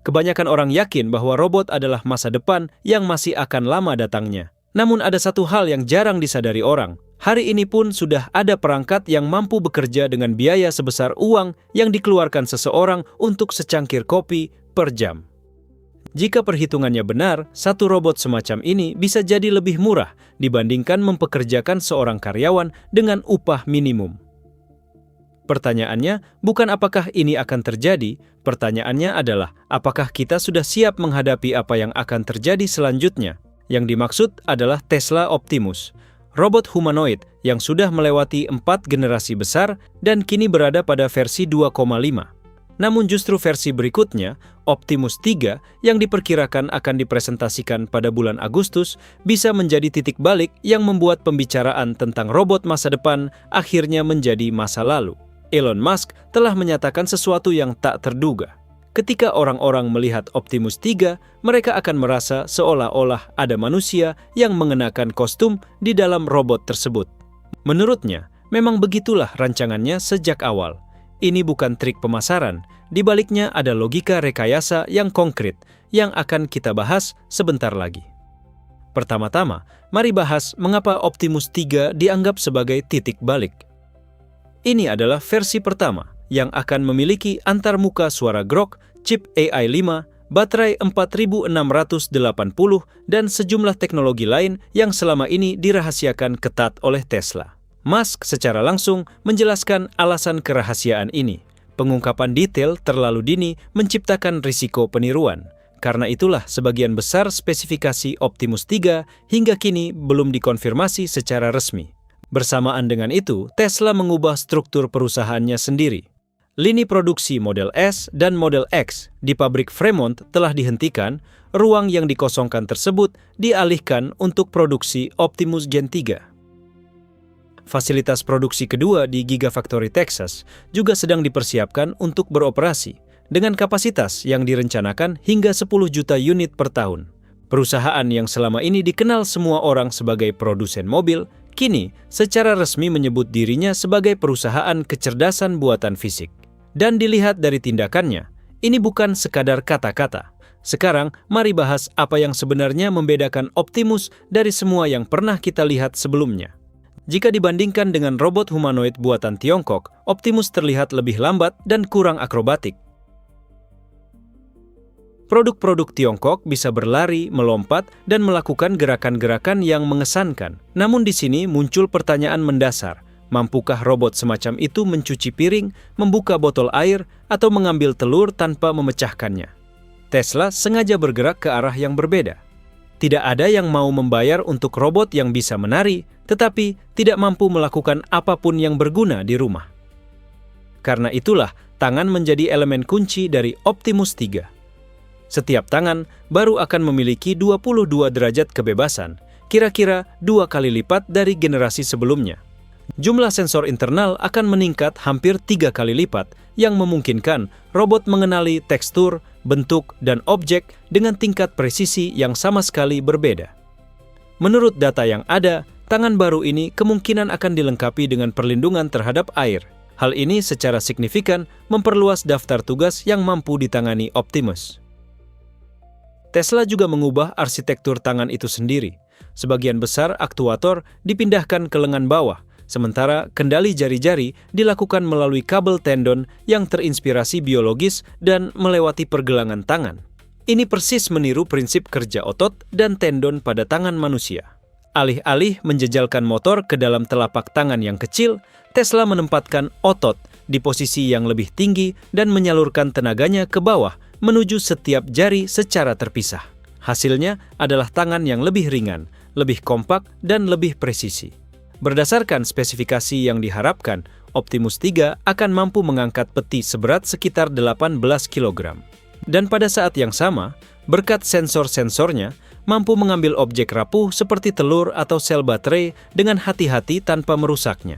Kebanyakan orang yakin bahwa robot adalah masa depan yang masih akan lama datangnya. Namun ada satu hal yang jarang disadari orang. Hari ini pun sudah ada perangkat yang mampu bekerja dengan biaya sebesar uang yang dikeluarkan seseorang untuk secangkir kopi per jam. Jika perhitungannya benar, satu robot semacam ini bisa jadi lebih murah dibandingkan mempekerjakan seorang karyawan dengan upah minimum. Pertanyaannya bukan apakah ini akan terjadi, pertanyaannya adalah apakah kita sudah siap menghadapi apa yang akan terjadi selanjutnya. Yang dimaksud adalah Tesla Optimus, robot humanoid yang sudah melewati 4 generasi besar dan kini berada pada versi 2,5. Namun justru versi berikutnya, Optimus 3 yang diperkirakan akan dipresentasikan pada bulan Agustus bisa menjadi titik balik yang membuat pembicaraan tentang robot masa depan akhirnya menjadi masa lalu. Elon Musk telah menyatakan sesuatu yang tak terduga. Ketika orang-orang melihat Optimus 3, mereka akan merasa seolah-olah ada manusia yang mengenakan kostum di dalam robot tersebut. Menurutnya, memang begitulah rancangannya sejak awal. Ini bukan trik pemasaran, di baliknya ada logika rekayasa yang konkret yang akan kita bahas sebentar lagi. Pertama-tama, mari bahas mengapa Optimus 3 dianggap sebagai titik balik. Ini adalah versi pertama yang akan memiliki antarmuka suara Grok, chip AI 5, baterai 4680, dan sejumlah teknologi lain yang selama ini dirahasiakan ketat oleh Tesla. Musk secara langsung menjelaskan alasan kerahasiaan ini. Pengungkapan detail terlalu dini menciptakan risiko peniruan. Karena itulah sebagian besar spesifikasi Optimus 3 hingga kini belum dikonfirmasi secara resmi. Bersamaan dengan itu, Tesla mengubah struktur perusahaannya sendiri. Lini produksi Model S dan Model X di pabrik Fremont telah dihentikan, ruang yang dikosongkan tersebut dialihkan untuk produksi Optimus Gen 3. Fasilitas produksi kedua di Gigafactory Texas juga sedang dipersiapkan untuk beroperasi dengan kapasitas yang direncanakan hingga 10 juta unit per tahun. Perusahaan yang selama ini dikenal semua orang sebagai produsen mobil, kini secara resmi menyebut dirinya sebagai perusahaan kecerdasan buatan fisik. Dan dilihat dari tindakannya, ini bukan sekadar kata-kata. Sekarang, mari bahas apa yang sebenarnya membedakan Optimus dari semua yang pernah kita lihat sebelumnya. Jika dibandingkan dengan robot humanoid buatan Tiongkok, Optimus terlihat lebih lambat dan kurang akrobatik. Produk-produk Tiongkok bisa berlari, melompat, dan melakukan gerakan-gerakan yang mengesankan. Namun di sini muncul pertanyaan mendasar. Mampukah robot semacam itu mencuci piring, membuka botol air, atau mengambil telur tanpa memecahkannya? Tesla sengaja bergerak ke arah yang berbeda. Tidak ada yang mau membayar untuk robot yang bisa menari, tetapi tidak mampu melakukan apapun yang berguna di rumah. Karena itulah, tangan menjadi elemen kunci dari Optimus 3. Setiap tangan baru akan memiliki 22 derajat kebebasan, kira-kira 2 kali lipat dari generasi sebelumnya. Jumlah sensor internal akan meningkat hampir 3 kali lipat, yang memungkinkan robot mengenali tekstur, bentuk, dan objek dengan tingkat presisi yang sama sekali berbeda. Menurut data yang ada, tangan baru ini kemungkinan akan dilengkapi dengan perlindungan terhadap air. Hal ini secara signifikan memperluas daftar tugas yang mampu ditangani Optimus. Tesla juga mengubah arsitektur tangan itu sendiri. Sebagian besar aktuator dipindahkan ke lengan bawah, sementara kendali jari-jari dilakukan melalui kabel tendon yang terinspirasi biologis dan melewati pergelangan tangan. Ini persis meniru prinsip kerja otot dan tendon pada tangan manusia. Alih-alih menjejalkan motor ke dalam telapak tangan yang kecil, Tesla menempatkan otot di posisi yang lebih tinggi dan menyalurkan tenaganya ke bawah menuju setiap jari secara terpisah. Hasilnya adalah tangan yang lebih ringan, lebih kompak, dan lebih presisi. Berdasarkan spesifikasi yang diharapkan, Optimus 3 akan mampu mengangkat peti seberat sekitar 18 kg. Dan pada saat yang sama, berkat sensor-sensornya, mampu mengambil objek rapuh seperti telur atau sel baterai dengan hati-hati tanpa merusaknya.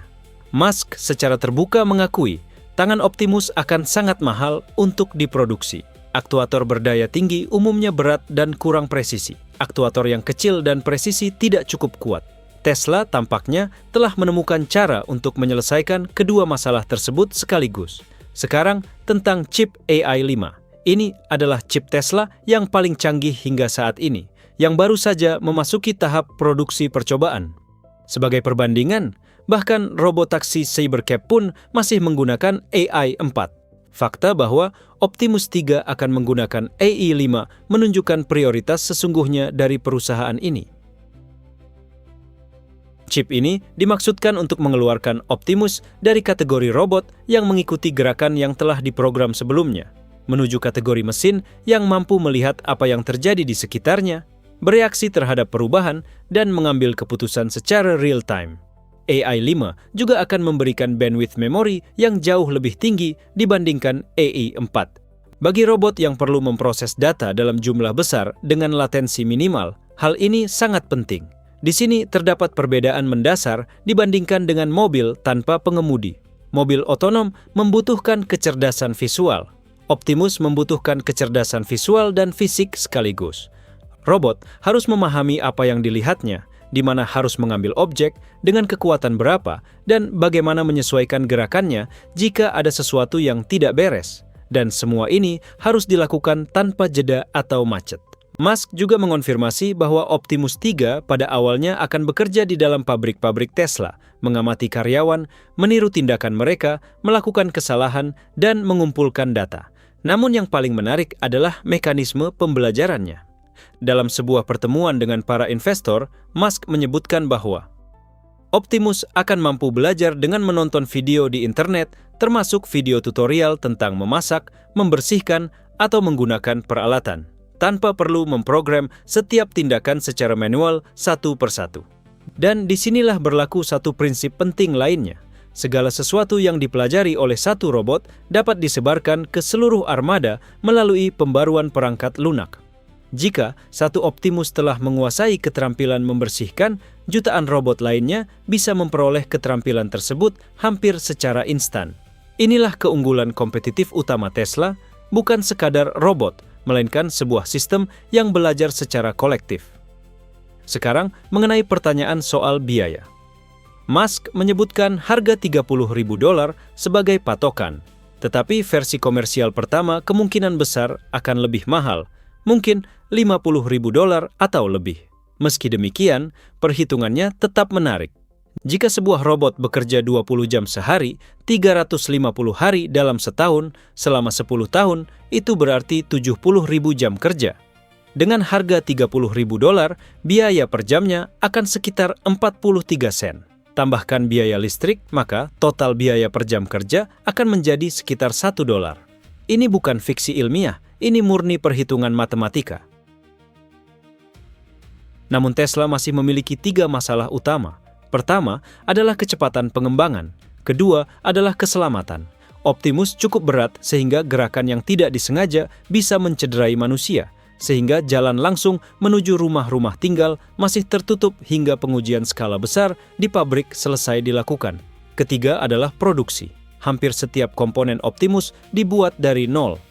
Musk secara terbuka mengakui, tangan Optimus akan sangat mahal untuk diproduksi. Aktuator berdaya tinggi umumnya berat dan kurang presisi. Aktuator yang kecil dan presisi tidak cukup kuat. Tesla tampaknya telah menemukan cara untuk menyelesaikan kedua masalah tersebut sekaligus. Sekarang tentang chip AI 5. Ini adalah chip Tesla yang paling canggih hingga saat ini, yang baru saja memasuki tahap produksi percobaan. Sebagai perbandingan, bahkan robot taksi Cybercab pun masih menggunakan AI 4. Fakta bahwa Optimus 3 akan menggunakan AI 5 menunjukkan prioritas sesungguhnya dari perusahaan ini. Chip ini dimaksudkan untuk mengeluarkan Optimus dari kategori robot yang mengikuti gerakan yang telah diprogram sebelumnya, menuju kategori mesin yang mampu melihat apa yang terjadi di sekitarnya, bereaksi terhadap perubahan, dan mengambil keputusan secara real-time. AI 5 juga akan memberikan bandwidth memori yang jauh lebih tinggi dibandingkan AI 4. Bagi robot yang perlu memproses data dalam jumlah besar dengan latensi minimal, hal ini sangat penting. Di sini terdapat perbedaan mendasar dibandingkan dengan mobil tanpa pengemudi. Mobil otonom membutuhkan kecerdasan visual. Optimus membutuhkan kecerdasan visual dan fisik sekaligus. Robot harus memahami apa yang dilihatnya, di mana harus mengambil objek, dengan kekuatan berapa, dan bagaimana menyesuaikan gerakannya jika ada sesuatu yang tidak beres. Dan semua ini harus dilakukan tanpa jeda atau macet. Musk juga mengonfirmasi bahwa Optimus 3 pada awalnya akan bekerja di dalam pabrik-pabrik Tesla, mengamati karyawan, meniru tindakan mereka, melakukan kesalahan, dan mengumpulkan data. Namun yang paling menarik adalah mekanisme pembelajarannya. Dalam sebuah pertemuan dengan para investor, Musk menyebutkan bahwa Optimus akan mampu belajar dengan menonton video di internet, termasuk video tutorial tentang memasak, membersihkan, atau menggunakan peralatan, tanpa perlu memprogram setiap tindakan secara manual satu persatu. Dan disinilah berlaku satu prinsip penting lainnya. Segala sesuatu yang dipelajari oleh satu robot dapat disebarkan ke seluruh armada melalui pembaruan perangkat lunak. Jika satu Optimus telah menguasai keterampilan membersihkan, jutaan robot lainnya bisa memperoleh keterampilan tersebut hampir secara instan. Inilah keunggulan kompetitif utama Tesla, bukan sekadar robot, melainkan sebuah sistem yang belajar secara kolektif. Sekarang, mengenai pertanyaan soal biaya. Musk menyebutkan harga $30.000 sebagai patokan, tetapi versi komersial pertama kemungkinan besar akan lebih mahal, mungkin $50.000 atau lebih. Meski demikian, perhitungannya tetap menarik. Jika sebuah robot bekerja 20 jam sehari, 350 hari dalam setahun, selama 10 tahun, itu berarti 70.000 jam kerja. Dengan harga $30.000, biaya per jamnya akan sekitar 43 sen. Tambahkan biaya listrik, maka total biaya per jam kerja akan menjadi sekitar $1. Ini bukan fiksi ilmiah, ini murni perhitungan matematika. Namun Tesla masih memiliki 3 masalah utama. Pertama adalah kecepatan pengembangan. Kedua adalah keselamatan. Optimus cukup berat sehingga gerakan yang tidak disengaja bisa mencederai manusia, sehingga jalan langsung menuju rumah-rumah tinggal masih tertutup hingga pengujian skala besar di pabrik selesai dilakukan. Ketiga adalah produksi. Hampir setiap komponen Optimus dibuat dari nol.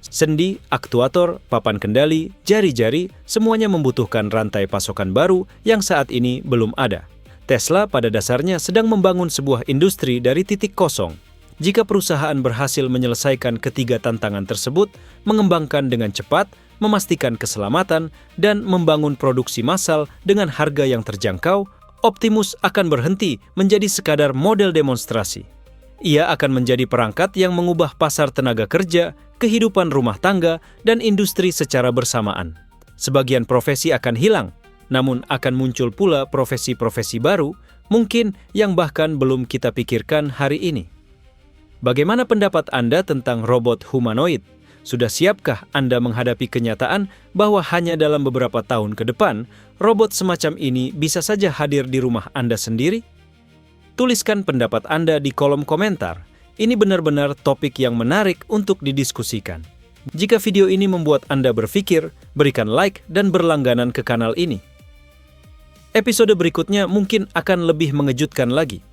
Sendi, aktuator, papan kendali, jari-jari, semuanya membutuhkan rantai pasokan baru yang saat ini belum ada. Tesla pada dasarnya sedang membangun sebuah industri dari titik kosong. Jika perusahaan berhasil menyelesaikan ketiga tantangan tersebut, mengembangkan dengan cepat, memastikan keselamatan, dan membangun produksi massal dengan harga yang terjangkau, Optimus akan berhenti menjadi sekadar model demonstrasi. Ia akan menjadi perangkat yang mengubah pasar tenaga kerja, kehidupan rumah tangga, dan industri secara bersamaan. Sebagian profesi akan hilang, namun akan muncul pula profesi-profesi baru, mungkin yang bahkan belum kita pikirkan hari ini. Bagaimana pendapat Anda tentang robot humanoid? Sudah siapkah Anda menghadapi kenyataan bahwa hanya dalam beberapa tahun ke depan, robot semacam ini bisa saja hadir di rumah Anda sendiri? Tuliskan pendapat Anda di kolom komentar. Ini benar-benar topik yang menarik untuk didiskusikan. Jika video ini membuat Anda berpikir, berikan like dan berlangganan ke kanal ini. Episode berikutnya mungkin akan lebih mengejutkan lagi.